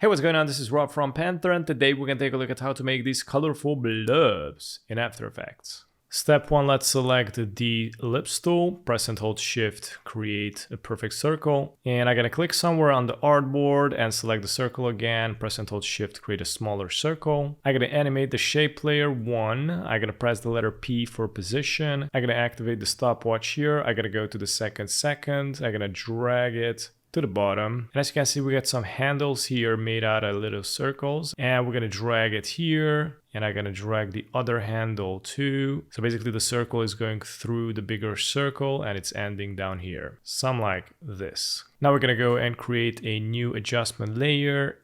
Hey, what's going on? This is Rob from Panther, and today we're going to take a look at how to make these colorful blobs in After Effects. Step 1, let's select the ellipse tool, press and hold shift, create a perfect circle. And I'm going to click somewhere on the artboard and select the circle again, press and hold shift, create a smaller circle. I'm going to animate the shape layer 1. I'm going to press the letter P for position. I'm going to activate the stopwatch here. I'm going to go to the second. I'm going to drag it to the bottom, and as you can see, we got some handles here made out of little circles, and we're gonna drag it here, and I'm gonna drag the other handle too. So basically the circle is going through the bigger circle and it's ending down here, some like this. Now we're gonna go and create a new adjustment layer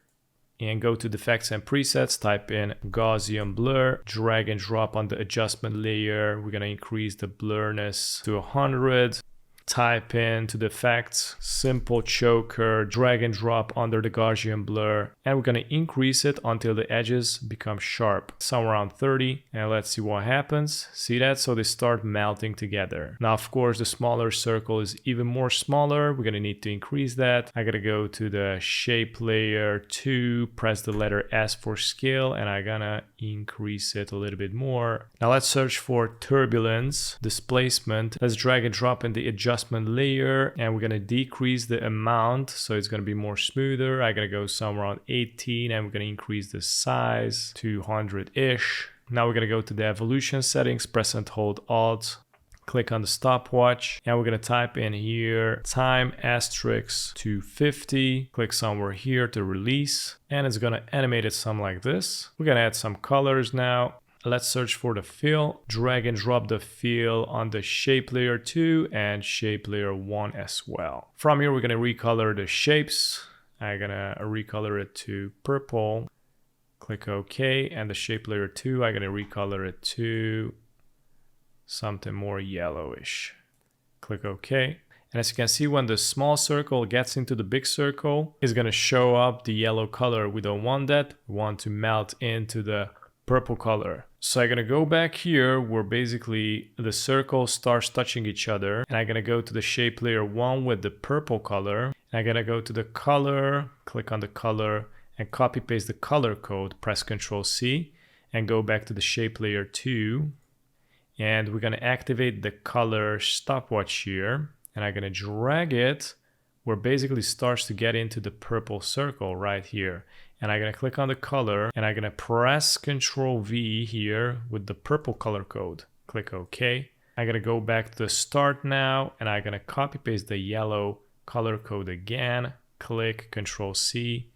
and go to the effects and presets, type in Gaussian blur, drag and drop on the adjustment layer. We're gonna increase the blurriness to 100. Type in to the effects, simple choker, drag and drop under the Gaussian blur, and we're going to increase it until the edges become sharp, somewhere around 30, and let's see what happens. See that? So they start melting together. Now, of course, the smaller circle is even more smaller. We're going to need to increase that. I got to go to the shape layer 2, press the letter S for scale, and I'm going to increase it a little bit more. Now let's search for turbulence, displacement. Let's drag and drop in the adjustment layer, and we're going to decrease the amount so it's going to be more smoother. I'm going to go somewhere around 18, and we're going to increase the size to 100-ish. Now we're going to go to the evolution settings, press and hold Alt, click on the stopwatch, and we're going to type in here time asterisk to 50, click somewhere here to release, and it's going to animate it something like this. We're going to add some colors now. Let's search for the fill, drag and drop the fill on the shape layer 2 and shape layer 1 as well. From here, we're going to recolor the shapes. I'm going to recolor it to purple. Click OK, and the shape layer 2, I'm going to recolor it to something more yellowish. Click OK. And as you can see, when the small circle gets into the big circle, it's going to show up the yellow color. We don't want that. We want to melt into the purple color. So I'm gonna go back here where basically the circle starts touching each other, and I'm gonna go to the shape layer 1 with the purple color, and I'm gonna go to the color, click on the color, and copy paste the color code, press Ctrl C, and go back to the shape layer 2, and we're gonna activate the color stopwatch here, and I'm gonna drag it where basically starts to get into the purple circle right here. And I'm going to click on the color, and I'm going to press Ctrl V here with the purple color code. Click OK. I'm going to go back to the start now, and I'm going to copy paste the yellow color code again. Click Ctrl C,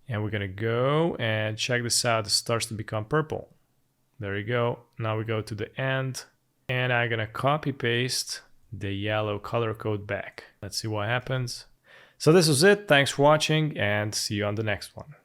and we're going to go and check this out. It starts to become purple. There you go. Now we go to the end, and I'm going to copy paste the yellow color code back. Let's see what happens. So this was it. Thanks for watching, and see you on the next one.